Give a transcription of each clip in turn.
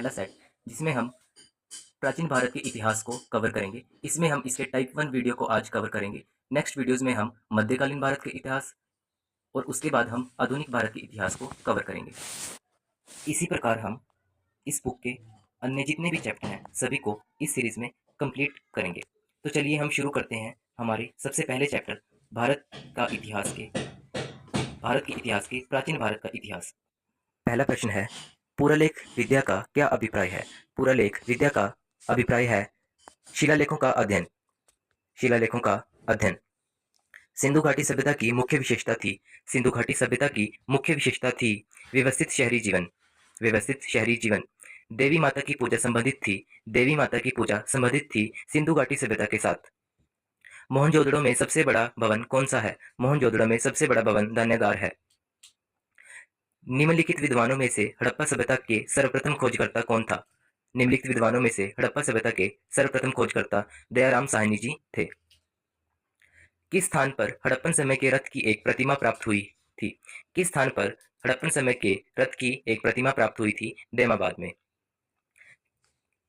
पहला सेट जिसमें हम प्राचीन भारत के इतिहास को कवर करेंगे। इसमें हम इसके टाइप 1 वीडियो को आज कवर करेंगे। नेक्स्ट वीडियोज़ में हम मध्यकालीन भारत के इतिहास और उसके बाद हम आधुनिक भारत के इतिहास को कवर करेंगे। इसी प्रकार हम इस बुक के अन्य जितने भी चैप्टर हैं सभी को इस सीरीज़ में कंप्लीट करेंगे। तो चलिए हम शुरू करते हैं हमारे सबसे पहले चैप्टर भारत के इतिहास के प्राचीन भारत का इतिहास। पहला प्रश्न है, पुरालेख विद्या का क्या अभिप्राय है? पुरालेख विद्या का अभिप्राय है शिलालेखों का अध्ययन। शिलालेखों का अध्ययन। सिंधु घाटी सभ्यता की मुख्य विशेषता थी। सिंधु घाटी सभ्यता की मुख्य विशेषता थी व्यवस्थित शहरी जीवन। व्यवस्थित शहरी जीवन। देवी माता की पूजा संबंधित थी। देवी माता की पूजा संबंधित थी सिंधु घाटी सभ्यता के साथ। मोहनजोदड़ो में सबसे बड़ा भवन कौन सा है? मोहनजोदड़ो में सबसे बड़ा भवन धान्यागार है। निम्नलिखित विद्वानों में से हड़प्पा सभ्यता के सर्वप्रथम खोजकर्ता कौन था? निम्नलिखित विद्वानों में से हड़प्पा सभ्यता के सर्वप्रथम खोजकर्ता दयाराम साहनी जी थे। किस स्थान पर हड़प्पन समय के रथ की एक प्रतिमा प्राप्त हुई थी? किस स्थान पर हड़प्पन समय के रथ की एक प्रतिमा प्राप्त हुई थी? दैमाबाद में।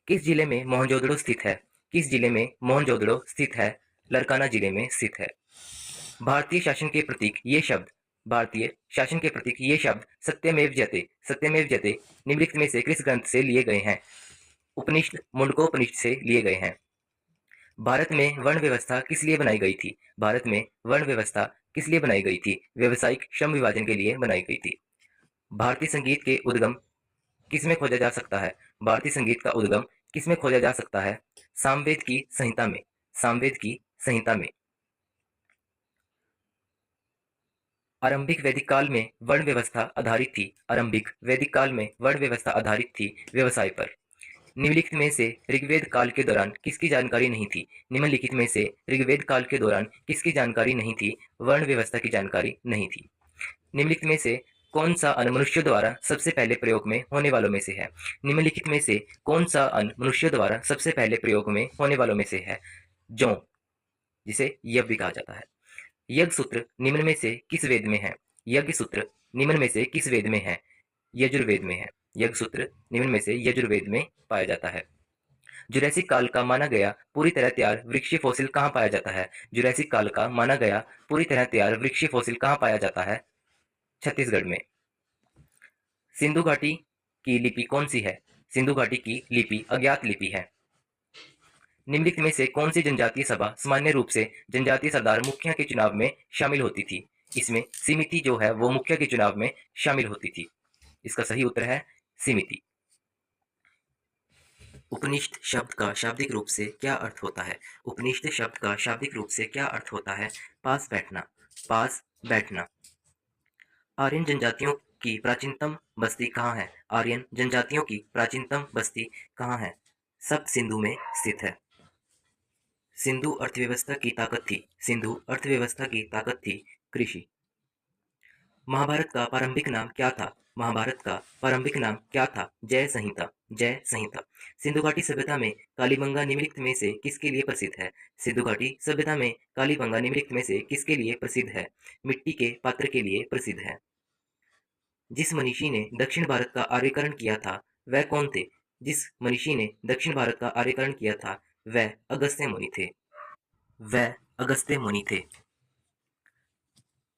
किस जिले में मोहनजोदड़ो स्थित है? किस जिले में मोहनजोदड़ो स्थित है? लरकाना जिले में स्थित है। भारतीय शासन के प्रतीक ये शब्द भारतीय शासन के प्रतीक ये शब्द सत्यमेव जयते निम्नलिखित में से किस ग्रंथ से लिए गए हैं? उपनिषद मुंडकोपनिषद से लिए गए हैं। भारत में वर्ण व्यवस्था किस लिए बनाई गई थी? भारत में वर्ण व्यवस्था किस लिए बनाई गई थी? व्यवसायिक श्रम विभाजन के लिए बनाई गई थी। भारतीय संगीत के उद्गम किसमें खोजा जा सकता है? भारतीय संगीत का उद्गम किसमें खोजा जा सकता है? सामवेद की संहिता में। सामवेद की संहिता में। आरंभिक वैदिक काल में वर्ण व्यवस्था आधारित थी। आरंभिक वैदिक काल में वर्ण व्यवस्था आधारित थी व्यवसाय पर। निम्नलिखित में से ऋग्वेद काल के दौरान किसकी जानकारी नहीं थी? निम्नलिखित में से ऋग्वेद काल के दौरान किसकी जानकारी नहीं थी? वर्ण व्यवस्था की जानकारी नहीं थी। निम्नलिखित में से कौन सा अन्न मनुष्य द्वारा सबसे पहले प्रयोग में होने वालों में से है? निम्नलिखित में से कौन सा अन्न मनुष्य द्वारा सबसे पहले प्रयोग में होने वालों में से है? जौ, जिसे यज्ञ भी कहा जाता है। यज्ञ सूत्र निम्न में से किस वेद में है? यज्ञ सूत्र निम्न में से किस वेद में है? यजुर्वेद में है। यज्ञ सूत्र निम्न में से यजुर्वेद में पाया जाता है। जुरैसिक काल का माना गया पूरी तरह तैयार वृक्षीय फॉसिल कहाँ पाया जाता है? जुरैसिक काल का माना गया पूरी तरह तैयार वृक्षीय फॉसिल कहाँ पाया जाता है? छत्तीसगढ़ में। सिंधु घाटी की लिपि कौन सी है? सिंधु घाटी की लिपि अज्ञात लिपि है। निम्नलिखित में से कौन सी जनजातीय सभा सामान्य रूप से जनजातीय सरदार मुखिया के चुनाव में शामिल होती थी? इसमें समिति जो है वो मुखिया के चुनाव में शामिल होती थी। इसका सही उत्तर है समिति। उपनिषद शब्द का शाब्दिक रूप से क्या अर्थ होता है? उपनिषद शब्द का शाब्दिक रूप से क्या अर्थ होता है? पास बैठना। पास बैठना। आर्यन जनजातियों की प्राचीनतम बस्ती कहाँ है? आर्यन जनजातियों की प्राचीनतम बस्ती कहाँ है? सप्त सिंधु में स्थित है। सिंधु अर्थव्यवस्था की ताकत थी। सिंधु अर्थव्यवस्था की ताकत थी कृषि। महाभारत का प्रारंभिक नाम क्या था? महाभारत का प्रारंभिक नाम क्या था? जय संहिता। जय संहिता। सिंधु घाटी सभ्यता में कालीबंगा निम्नलिखित में से किसके लिए प्रसिद्ध है? सिंधु घाटी सभ्यता में कालीबंगा निम्नलिखित में से किसके लिए प्रसिद्ध है? मिट्टी के पात्र के लिए प्रसिद्ध है। जिस मनीषी ने दक्षिण भारत का आर्यकरण किया था वह कौन थे? जिस मनीषी ने दक्षिण भारत का आर्यकरण किया था वह अगस्त्य मुनि थे। वह अगस्त्य मुनि थे।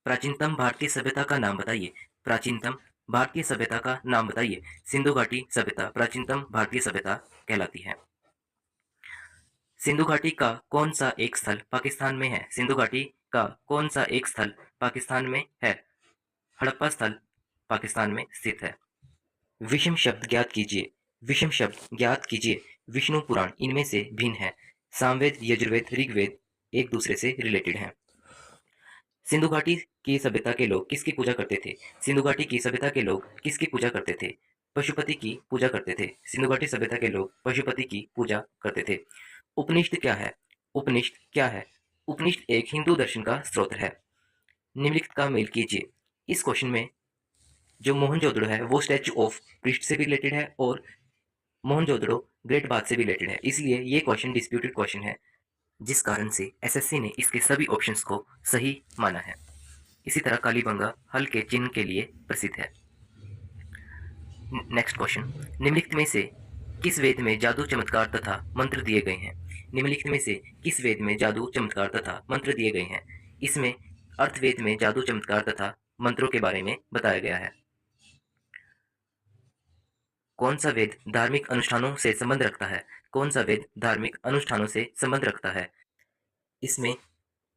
प्राचीनतम भारतीय सभ्यता का नाम बताइए। प्राचीनतम भारतीय सभ्यता का नाम बताइए। सिंधु घाटी सभ्यता प्राचीनतम भारतीय सभ्यता कहलाती है। सिंधु घाटी का कौन सा एक स्थल पाकिस्तान में है? सिंधु घाटी का कौन सा एक स्थल पाकिस्तान में है? हड़प्पा स्थल पाकिस्तान में स्थित है। विषम शब्द ज्ञात कीजिए। विषम शब्द ज्ञात कीजिए। विष्णु पुराण इनमें से भिन्न है। सामवेद यजुर्वेद ऋग्वेद एक दूसरे से रिलेटेड हैं। सिंधु घाटी की सभ्यता के लोग किसकी पूजा करते थे? सिंधु घाटी की सभ्यता के लोग किसकी पूजा करते थे? पशुपति की पूजा करते थे। सिंधु घाटी सभ्यता के लोग पशुपति की पूजा करते थे। उपनिषद क्या है? उपनिषद क्या है? उपनिषद एक हिंदू दर्शन का स्रोत है। निम्नलिखित का मेल कीजिए। इस क्वेश्चन में जो मोहनजोदड़ो है वो स्टैचू ऑफ कृष्ण से भी रिलेटेड है और मोहनजोदड़ो ग्रेट बाथ से भी रिलेटेड है, इसलिए ये क्वेश्चन डिस्प्यूटेड क्वेश्चन है, जिस कारण से एसएससी ने इसके सभी ऑप्शंस को सही माना है। इसी तरह कालीबंगा हल के चिन्ह के लिए प्रसिद्ध है। नेक्स्ट क्वेश्चन, निम्नलिखित में से किस वेद में जादू चमत्कार तथा मंत्र दिए गए हैं? निम्नलिखित में से किस वेद में जादू चमत्कार तथा मंत्र दिए गए हैं? इसमें अर्थवेद में जादू चमत्कार तथा मंत्रों के बारे में बताया गया है। कौन सा वेद धार्मिक अनुष्ठानों से संबंध रखता है? कौन सा वेद धार्मिक अनुष्ठानों से संबंध रखता है? इसमें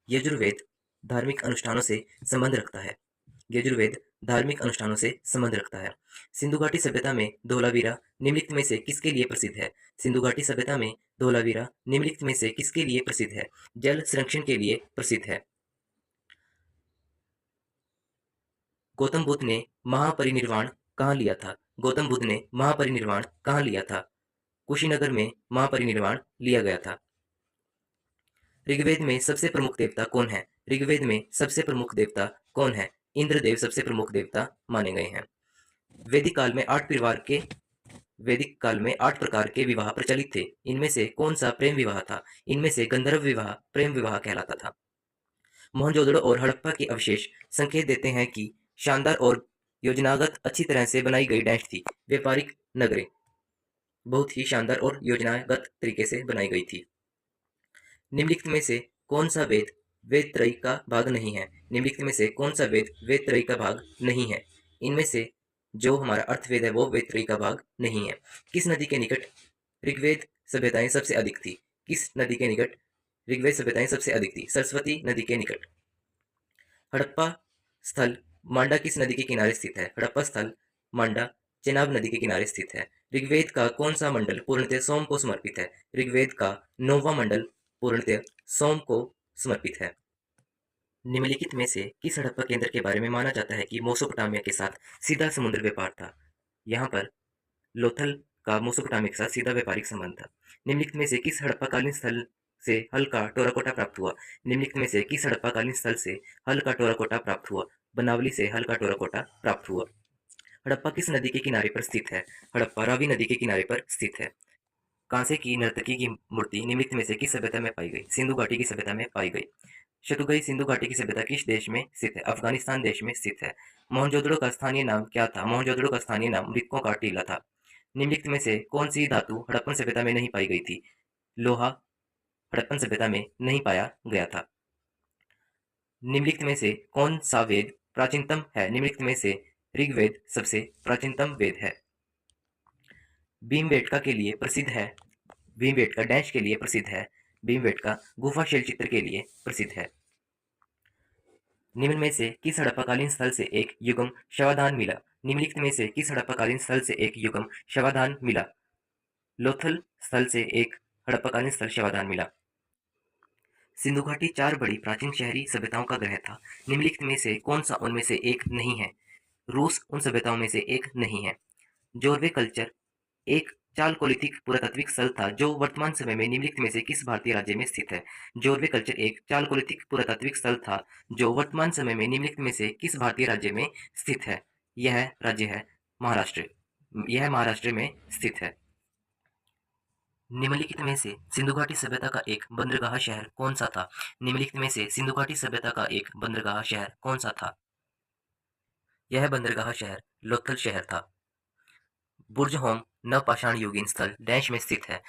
यजुर्वेद धार्मिक अनुष्ठानों से संबंध रखता है। यजुर्वेद धार्मिक अनुष्ठानों से संबंध रखता है। सिंधु घाटी सभ्यता में धोलावीरा निम्नलिखित में से किसके लिए प्रसिद्ध है? सिंधु घाटी सभ्यता में धोलावीरा निम्नलिखित में से किसके लिए प्रसिद्ध है? जल संरक्षण के लिए प्रसिद्ध है। गौतम बुद्ध ने महापरिनिर्वाण कहाँ लिया था? गौतम बुद्ध ने महापरिनिर्वाण कहाँ लिया था? कुशीनगर में महापरिनिर्वाण लिया गया था। ऋग्वेद में सबसे प्रमुख देवता कौन है? ऋग्वेद में सबसे प्रमुख देवता कौन है? इंद्रदेव सबसे प्रमुख देवता माने गए हैं। वैदिक काल में वैदिक काल में 8 प्रकार के विवाह प्रचलित थे। इनमें से कौन सा प्रेम विवाह था? इनमें से गंधर्व विवाह प्रेम विवाह कहलाता था। मोहनजोदड़ो और हड़प्पा के अवशेष संकेत देते हैं कि शानदार और योजनागत अच्छी तरह से बनाई गई डैश थी व्यापारिक नगरें बहुत ही शानदार और योजनागत तरीके से बनाई गई थी। निम्नलिखित में से कौन सा वेद वेद त्रयी का भाग नहीं है? निम्नलिखित में से कौन सा वेद वेद त्रयी का भाग नहीं है? इनमें से जो हमारा अर्थवेद है वो वेद त्रयी का भाग नहीं है। किस नदी के निकट ऋग्वेद सभ्यताएं सबसे अधिक थी? किस नदी के निकट ऋग्वेद सभ्यताएं सबसे अधिक थी? सरस्वती नदी के निकट। हड़प्पा स्थल मांडा किस नदी के किनारे स्थित है? हड़प्पा स्थल मांडा चेनाब नदी के किनारे स्थित है। ऋग्वेद का कौन सा मंडल पूर्णतः सोम को समर्पित है? ऋग्वेद का 9वां मंडल पूर्णतः सोम को समर्पित है। निम्नलिखित में से किस हड़प्पा केंद्र के बारे में माना जाता है कि मेसोपोटामिया के साथ सीधा समुद्र व्यापार था? यहाँ पर लोथल का मेसोपोटामिया के साथ सीधा व्यापारिक संबंध था। निम्नलिखित में से किस हड़प्पाकालीन स्थल से हल का टेराकोटा प्राप्त हुआ? निम्नलिखित में से किस हड़प्पाकालीन स्थल से हल का टेराकोटा प्राप्त हुआ? बनावली से हल का टेराकोटा प्राप्त हुआ। हड़प्पा किस नदी के किनारे पर स्थित है? हड़प्पा रावी नदी के किनारे पर स्थित है। कांसे की नर्तकी की मूर्ति निम्नलिखित में से किस सभ्यता में पाई गई? सिंधु घाटी की सभ्यता में पाई गई। शतुगई सिंधु घाटी की सभ्यता किस देश में स्थित है? अफगानिस्तान देश में स्थित है। मोहनजोदड़ो का स्थानीय नाम क्या था? मोहनजोदड़ो का स्थानीय नाम मृतकों का टीला था। निम्नलिखित में से कौन सी धातु हड़प्पन सभ्यता में नहीं पाई गई थी? लोहा हड़प्पन सभ्यता में नहीं पाया गया था। निम्नलिखित में से कौन सा वेद प्राचीनतम है? निम्नलिखित में से ऋग्वेद सबसे प्राचीनतम वेद है। भीमबेटका के लिए प्रसिद्ध है। भीमबेटका डैश के लिए प्रसिद्ध है। भीमबेटका गुफा शैल चित्र के लिए प्रसिद्ध है। निम्न में से किस हड़प्पाकालीन स्थल से एक युगम शवाधान मिला? निम्नलिखित में से किस हड़प्पाकालीन स्थल से एक युगम शवाधान मिला? लोथल स्थल से एक हड़प्पाकालीन स्थल शवाधान मिला। सिंधु घाटी 4 बड़ी प्राचीन शहरी सभ्यताओं का ग्रह था। निम्नलिखित में से कौन सा उनमें से एक नहीं है? रूस उन सभ्यताओं में से एक नहीं है। जोरवे कल्चर एक चालकोलिथिक पुरातात्विक स्थल था जो वर्तमान समय में निम्नलिखित में से किस भारतीय राज्य में स्थित है? जोरवे कल्चर एक चालकोलिथिक पुरातात्विक स्थल था जो वर्तमान समय में निम्नलिखित में से किस भारतीय राज्य में स्थित है? यह राज्य है महाराष्ट्र। यह महाराष्ट्र में स्थित है। निम्नलिखित में से सिंधु घाटी सभ्यता का एक बंदरगाह शहर कौन सा था? निम्नलिखित में से सिंधु घाटी सभ्यता का एक बंदरगाह शहर कौन सा था? यह बंदरगाह शहर लोथल शहर था। बुर्ज होम नवपाषाण युगीन स्थल डैश में स्थित है।